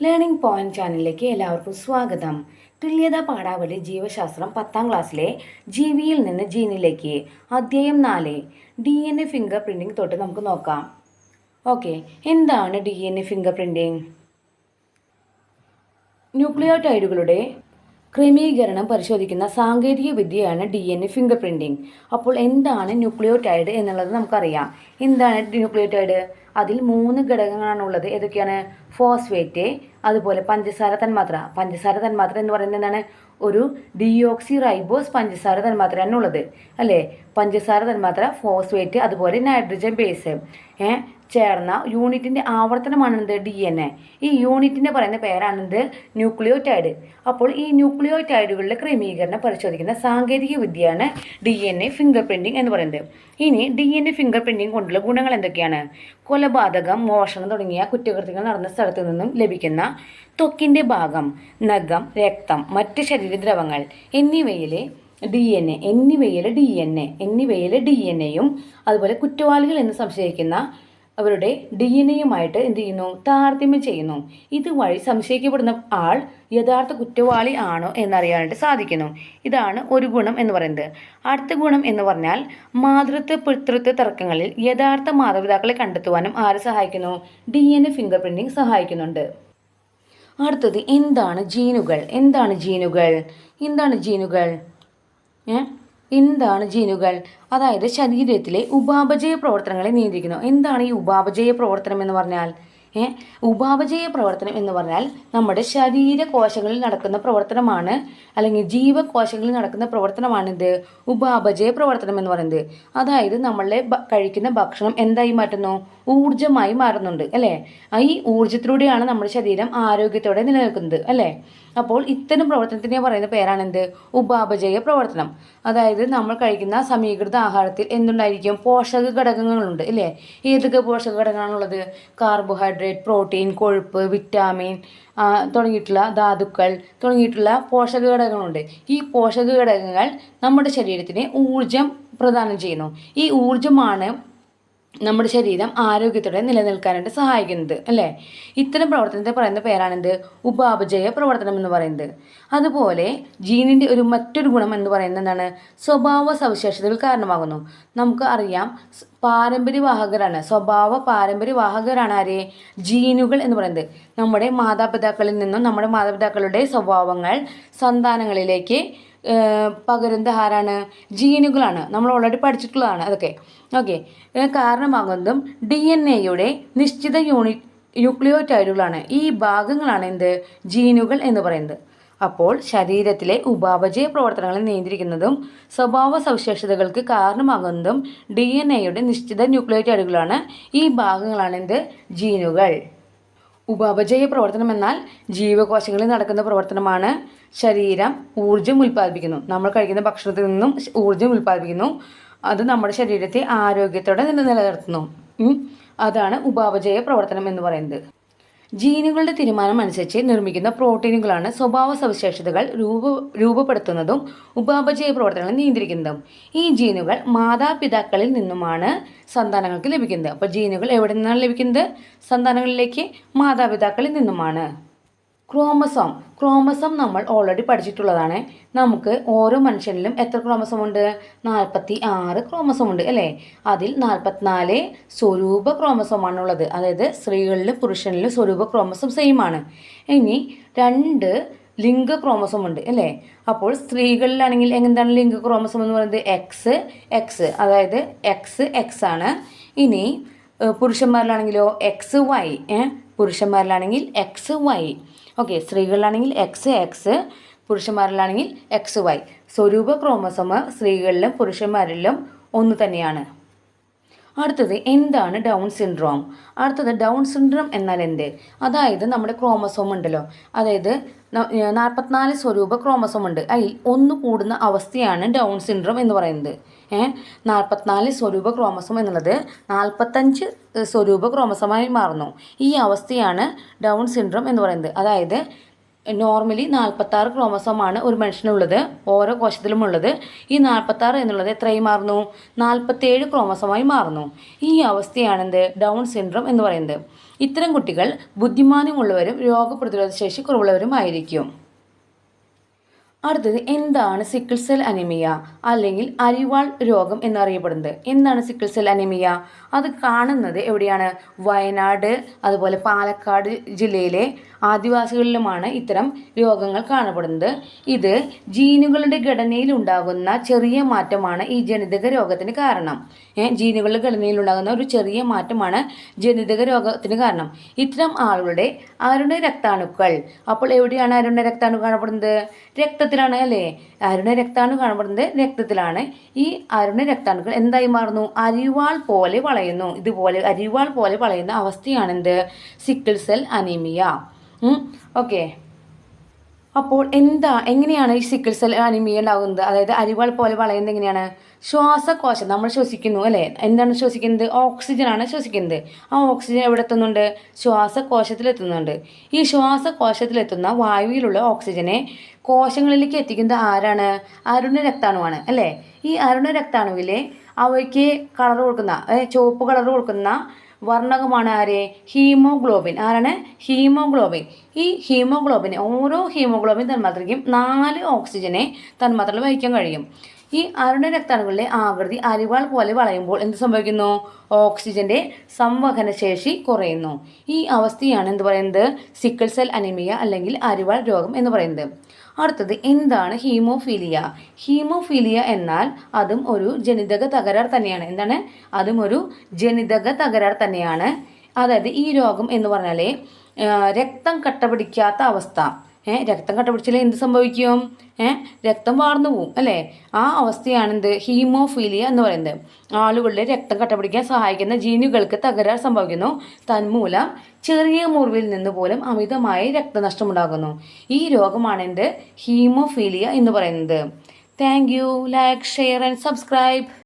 Learning point ചാനലിലേക്ക് എല്ലാവർക്കും സ്വാഗതം. തുല്യതാ പാഠാവലി ജീവശാസ്ത്രം 10ാം ക്ലാസ്സിലെ ജീവിയിൽ നിന്ന് ജീനിലേക്ക് അധ്യായം 4 DNA ഫിംഗർ പ്രിന്റിംഗ് തൊട്ട് നമുക്ക് നോക്കാം. ഓക്കെ, എന്താണ് DNA ഫിംഗർ പ്രിന്റിംഗ്? ന്യൂക്ലിയോടൈഡുകളുടെ ക്രമീകരണം പരിശോധിക്കുന്ന സാങ്കേതിക വിദ്യയാണ് DNA ഫിംഗർ പ്രിന്റിംഗ്. അപ്പോൾ എന്താണ് ന്യൂക്ലിയോടൈഡ് എന്നുള്ളത് നമുക്കറിയാം. എന്താണ് ന്യൂക്ലിയോടൈഡ്? അതിൽ 3 ഘടകങ്ങളാണുള്ളത്. ഏതൊക്കെയാണ്? ഫോസ്ഫേറ്റ്, അതുപോലെ പഞ്ചസാര തന്മാത്ര എന്ന് പറയുന്നത് എന്താണ്? ഒരു ഡിയോക്സി റൈബോസ് പഞ്ചസാര തന്മാത്രയാണ് ഉള്ളത് അല്ലേ? പഞ്ചസാര തന്മാത്ര, ഫോസ്ഫേറ്റ്, അതുപോലെ നൈട്രജൻ ബേസ് ചേർന്ന യൂണിറ്റിൻ്റെ ആവർത്തനമാണെന്ത്? DNA. ഈ യൂണിറ്റിൻ്റെ പറയുന്ന പേരാണെന്ത്? ന്യൂക്ലിയോടൈഡ്. അപ്പോൾ ഈ ന്യൂക്ലിയോടൈഡുകളുടെ ക്രമീകരണം പരിശോധിക്കുന്ന സാങ്കേതിക വിദ്യയാണ് DNA ഫിംഗർ പ്രിന്റിംഗ് എന്ന് പറയുന്നത്. ഇനി DNA ഫിംഗർ പ്രിന്റിംഗ് കൊണ്ടുള്ള ഗുണങ്ങൾ എന്തൊക്കെയാണ്? കൊലപാതകം, മോഷണം തുടങ്ങിയ കുറ്റകൃത്യങ്ങൾ നടന്ന സ്ഥലത്തു നിന്നും ലഭിക്കുന്ന ത്വക്കിൻ്റെ ഭാഗം, നഖം, രക്തം, മറ്റ് ശരീരദ്രവങ്ങൾ എന്നിവയിലെ DNAയും അതുപോലെ കുറ്റവാളികൾ എന്ന് സംശയിക്കുന്ന അവരുടെ DNAയുമായിട്ട് എന്ത് ചെയ്യുന്നു? താരതമ്യം ചെയ്യുന്നു. ഇതുവഴി സംശയിക്കപ്പെടുന്ന ആൾ യഥാർത്ഥ കുറ്റവാളി ആണോ എന്നറിയാനായിട്ട് സാധിക്കുന്നു. ഇതാണ് ഒരു ഗുണം എന്ന് പറയുന്നത്. അടുത്ത ഗുണം എന്ന് പറഞ്ഞാൽ മാതൃത്വ പിതൃത്വ തർക്കങ്ങളിൽ യഥാർത്ഥ മാതാപിതാക്കളെ കണ്ടെത്തുവാനും ആര് സഹായിക്കുന്നു? DNA ഫിംഗർ പ്രിന്റിംഗ് സഹായിക്കുന്നുണ്ട്. അടുത്തത് എന്താണ് ജീനുകൾ? എന്താണ് ജീനുകൾ? അതായത് ശരീരത്തിലെ ഉപാപചയ പ്രവർത്തനങ്ങളെ നിയന്ത്രിക്കുന്നു. എന്താണ് ഈ ഉപാപചയ പ്രവർത്തനം എന്ന് പറഞ്ഞാൽ? ഉപാപചയ പ്രവർത്തനം എന്ന് പറഞ്ഞാൽ നമ്മുടെ ശരീരകോശങ്ങളിൽ നടക്കുന്ന പ്രവർത്തനമാണ്, അല്ലെങ്കിൽ ജീവകോശങ്ങളിൽ നടക്കുന്ന പ്രവർത്തനമാണ് ഇത് ഉപാപചയ പ്രവർത്തനം എന്ന് പറയുന്നത്. അതായത് നമ്മളെ കഴിക്കുന്ന ഭക്ഷണം എന്തായി മാറ്റുന്നു? ഊർജമായി മാറുന്നുണ്ട് അല്ലേ? ഈ ഊർജത്തിലൂടെയാണ് നമ്മുടെ ശരീരം ആരോഗ്യത്തോടെ നിലനിൽക്കുന്നത് അല്ലേ? അപ്പോൾ ഇത്തരം പ്രവർത്തനത്തിനെ പറയുന്ന പേരാണെന്ത്? ഉപാപചയ പ്രവർത്തനം. അതായത് നമ്മൾ കഴിക്കുന്ന സമീകൃത ആഹാരത്തിൽ എന്തുണ്ടായിരിക്കും? പോഷക ഘടകങ്ങളുണ്ട് അല്ലേ? ഏതൊക്കെ പോഷക ഘടകങ്ങളാണുള്ളത്? കാർബോഹൈഡ്രേറ്റ്, പ്രോട്ടീൻ, കൊഴുപ്പ്, വിറ്റാമിൻ തുടങ്ങിയിട്ടുള്ള ധാതുക്കൾ തുടങ്ങിയിട്ടുള്ള പോഷക ഘടകങ്ങളുണ്ട്. ഈ പോഷക ഘടകങ്ങൾ നമ്മുടെ ശരീരത്തിന് ഊർജം പ്രദാനം ചെയ്യുന്നു. ഈ ഊർജമാണ് നമ്മുടെ ശരീരം ആരോഗ്യത്തോടെ നിലനിൽക്കാനായിട്ട് സഹായിക്കുന്നത് അല്ലേ? ഇത്തരം പ്രവർത്തനത്തെ പറയുന്ന പേരാണെന്ത്? ഉപാപചയ പ്രവർത്തനം എന്ന് പറയുന്നത്. അതുപോലെ ജീനിൻ്റെ മറ്റൊരു ഗുണം എന്ന് പറയുന്നത് എന്താണ്? സ്വഭാവ സവിശേഷതകൾ കാരണമാകുന്നു. നമുക്ക് അറിയാം, പാരമ്പര്യവാഹകരാണ് ആര്? ജീനുകൾ എന്ന് പറയുന്നത്. നമ്മുടെ മാതാപിതാക്കളിൽ നിന്നും നമ്മുടെ മാതാപിതാക്കളുടെ സ്വഭാവങ്ങൾ സന്താനങ്ങളിലേക്ക് പകരുന്നത് ആരാണ്? ജീനുകളാണ്. നമ്മൾ ഓൾറെഡി പഠിച്ചിട്ടുള്ളതാണ് അതൊക്കെ. ഓക്കെ, കാരണമാകുന്നതും DNA നിശ്ചിത ന്യൂക്ലിയോടൈഡുകളാണ്. ഈ ഭാഗങ്ങളാണ് എന്ത്? ജീനുകൾ എന്ന് പറയുന്നത്. അപ്പോൾ ശരീരത്തിലെ ഉപാപചയ പ്രവർത്തനങ്ങളെ നിയന്ത്രിക്കുന്നതും സ്വഭാവ സവിശേഷതകൾക്ക് കാരണമാകുന്നതും DNA നിശ്ചിത ന്യൂക്ലിയോടൈഡുകളാണ്. ഈ ഭാഗങ്ങളാണ് എന്ത്? ജീനുകൾ. ഉപാപചയ പ്രവർത്തനം എന്നാൽ ജീവകോശങ്ങളിൽ നടക്കുന്ന പ്രവർത്തനമാണ്. ശരീരം ഊർജം ഉൽപ്പാദിപ്പിക്കുന്നു. നമ്മൾ കഴിക്കുന്ന ഭക്ഷണത്തിൽ നിന്നും ഊർജം ഉൽപ്പാദിപ്പിക്കുന്നു. അത് നമ്മുടെ ശരീരത്തെ ആരോഗ്യത്തോടെ നിലനിർത്തുന്നു. അതാണ് ഉപാപചയ പ്രവർത്തനം എന്ന് പറയുന്നത്. ജീനുകളുടെ തീരുമാനം അനുസരിച്ച് നിർമ്മിക്കുന്ന പ്രോട്ടീനുകളാണ് സ്വഭാവ സവിശേഷതകൾ രൂപപ്പെടുത്തുന്നതും ഉപാപചയ പ്രവർത്തനങ്ങളെ നിയന്ത്രിക്കുന്നതും. ഈ ജീനുകൾ മാതാപിതാക്കളിൽ നിന്നുമാണ് സന്താനങ്ങൾക്ക് ലഭിക്കുന്നത്. അപ്പോൾ ജീനുകൾ എവിടെ നിന്നാണ് ലഭിക്കുന്നത്? സന്താനങ്ങളിലേക്ക് മാതാപിതാക്കളിൽ നിന്നുമാണ്. ക്രോമസോം നമ്മൾ ഓൾറെഡി പഠിച്ചിട്ടുള്ളതാണ്. നമുക്ക് ഓരോ മനുഷ്യനിലും എത്ര ക്രോമസോം ഉണ്ട്? 46 ക്രോമസോം ഉണ്ട് അല്ലേ? അതിൽ 44 സ്വരൂപ ക്രോമസോമാണുള്ളത്. അതായത് സ്ത്രീകളിലും പുരുഷനിലും സ്വരൂപ ക്രോമസോം സെയിം ആണ്. ഇനി 2 ലിംഗ ക്രോമസോം ഉണ്ട് അല്ലേ? അപ്പോൾ സ്ത്രീകളിലാണെങ്കിൽ എന്താണ് ലിംഗ ക്രോമസോം എന്ന് പറയുന്നത്? എക്സ്, അതായത് എക്സ് ആണ്. ഇനി പുരുഷന്മാരിലാണെങ്കിലോ XY, പുരുഷന്മാരിലാണെങ്കിൽ XY. ഓക്കെ, സ്ത്രീകളിലാണെങ്കിൽ എക്സ്, പുരുഷന്മാരിലാണെങ്കിൽ XY. സ്വരൂപ ക്രോമസോം സ്ത്രീകളിലും പുരുഷന്മാരിലും ഒന്ന് തന്നെയാണ്. അടുത്തത് എന്താണ് ഡൗൺ സിൻഡ്രോം? ഡൗൺ സിൻഡ്രോം എന്നാൽ എന്ത്? അതായത് നമ്മുടെ ക്രോമസോം ഉണ്ടല്ലോ, അതായത് 44 സ്വരൂപ ക്രോമസോം ഉണ്ട്. അതിൽ 1 കൂടുന്ന അവസ്ഥയാണ് ഡൗൺ സിൻഡ്രോം എന്ന് പറയുന്നത്. 44 സ്വരൂപ ക്രോമസോം എന്നുള്ളത് 45 സ്വരൂപ ക്രോമസോമായി മാറുന്നു. ഈ അവസ്ഥയാണ് ഡൗൺ സിൻഡ്രോം എന്ന് പറയുന്നത്. അതായത് നോർമലി 46 ക്രോമസോമാണ് ഒരു മനുഷ്യനുള്ളത്, ഓരോ കോശത്തിലും ഉള്ളത്. ഈ 46 എന്നുള്ളത് എത്രയായി മാറുന്നു? 47 ക്രോമസോമായി മാറുന്നു. ഈ അവസ്ഥയാണെന്ത്? ഡൗൺ സിൻഡ്രോം എന്ന് പറയുന്നത്. ഇത്തരം കുട്ടികൾ ബുദ്ധിമാന്യമുള്ളവരും രോഗപ്രതിരോധ ശേഷി കുറവുള്ളവരുമായിരിക്കും. അടുത്തത് എന്താണ് സിക്കിൾ സെൽ അനീമിയ അല്ലെങ്കിൽ അരിവാൾ രോഗം എന്നറിയപ്പെടുന്നത്? എന്താണ് സിക്കിൾ സെൽ അനീമിയ? അത് കാണുന്നത് എവിടെയാണ്? വയനാട്, അതുപോലെ പാലക്കാട് ജില്ലയിലെ ആദിവാസികളിലുമാണ് ഇത്തരം രോഗങ്ങൾ കാണപ്പെടുന്നത്. ഇത് ജീനുകളുടെ ഘടനയിൽ ഉണ്ടാകുന്ന ചെറിയ മാറ്റമാണ് ഈ ജനിതക രോഗത്തിന് കാരണം. ജീനുകളുടെ ഘടനയിൽ ഉണ്ടാകുന്ന ഒരു ചെറിയ മാറ്റമാണ് ജനിതക രോഗത്തിന് കാരണം. ഇത്തരം ആളുകളുടെ അരുണ രക്താണുക്കൾ, അപ്പോൾ എവിടെയാണ് അരുണ രക്താണു കാണപ്പെടുന്നത്? രക്തത്തിലാണ് അല്ലേ? അരുണ രക്താണു കാണപ്പെടുന്നത് രക്തത്തിലാണ്. ഈ അരുണ രക്താണുക്കൾ എന്തായി മാറുന്നു? അരിവാൾ പോലെ വളയുന്നു. ഇതുപോലെ അരിവാൾ പോലെ വളയുന്ന അവസ്ഥയാണെന്ത്? Sickle cell anaemia. ഓക്കെ. അപ്പോൾ എങ്ങനെയാണ് ഈ സിക്കിൾ സെൽ അനീമിയ ഉണ്ടാകുന്നത്? അതായത് അരിവാൾ പോലെ വളയുന്നത് എങ്ങനെയാണ്? ശ്വാസകോശം, നമ്മൾ ശ്വസിക്കുന്നു അല്ലേ? എന്താണ് ശ്വസിക്കുന്നത്? ഓക്സിജൻ ആണ് ശ്വസിക്കുന്നത്. ആ ഓക്സിജൻ എവിടെ എത്തുന്നുണ്ട്? ശ്വാസകോശത്തിലെത്തുന്നുണ്ട്. ഈ ശ്വാസകോശത്തിലെത്തുന്ന വായുവിലുള്ള ഓക്സിജനെ കോശങ്ങളിലേക്ക് എത്തിക്കുന്നത് ആരാണ്? അരുണ രക്താണുവാണ് അല്ലേ? ഈ അരുണ രക്താണുവിലെ അവയ്ക്ക് കളർ കൊടുക്കുന്ന, ചുവപ്പ് കളർ കൊടുക്കുന്ന വർണ്ണകമാണ് ആര്? ഹീമോഗ്ലോബിൻ. ആരാണ്? ഹീമോഗ്ലോബിൻ. ഈ ഹീമോഗ്ലോബിന്, ഓരോ ഹീമോഗ്ലോബിൻ തന്മാത്രയ്ക്കും 4 ഓക്സിജനെ തന്മാത്രകൾ വഹിക്കാൻ കഴിയും. ഈ അരുണ രക്താണുക്കളുടെ ആകൃതി അരിവാൾ പോലെ വളയുമ്പോൾ എന്ത് സംഭവിക്കുന്നു? ഓക്സിജന്റെ സംവഹന ശേഷി കുറയുന്നു. ഈ അവസ്ഥയാണ് എന്ത് പറയുന്നത്? സിക്കിൾ സെൽ അനീമിയ അല്ലെങ്കിൽ അരിവാൾ രോഗം എന്ന് പറയുന്നത്. അടുത്തത് എന്താണ് ഹീമോഫീലിയ? ഹീമോഫീലിയ എന്നാൽ അതും ഒരു ജനിതക തകരാർ തന്നെയാണ്. എന്താണ്? അതും ഒരു ജനിതക തകരാർ തന്നെയാണ്. അതായത് ഈ രോഗം എന്ന് പറഞ്ഞാൽ രക്തം കട്ട പിടിക്കാത്ത അവസ്ഥ. രക്തം കട്ട പിടിച്ചാൽ എന്ത് സംഭവിക്കും? രക്തം വാർന്നു പോവും അല്ലേ? ആ അവസ്ഥയാണെന്ത്? ഹീമോഫീലിയ എന്ന് പറയുന്നത്. ആളുകളുടെ രക്തം കട്ട പിടിക്കാൻ സഹായിക്കുന്ന ജീനുകൾക്ക് തകരാർ സംഭവിക്കുന്നു. തന്മൂലം ചെറിയ മുറിവിൽ നിന്ന് പോലും അമിതമായ രക്തനഷ്ടം ഉണ്ടാകുന്നു. ഈ രോഗമാണെന്ത്? ഹീമോഫീലിയ എന്ന് പറയുന്നത്. Thank you. Like, share and subscribe.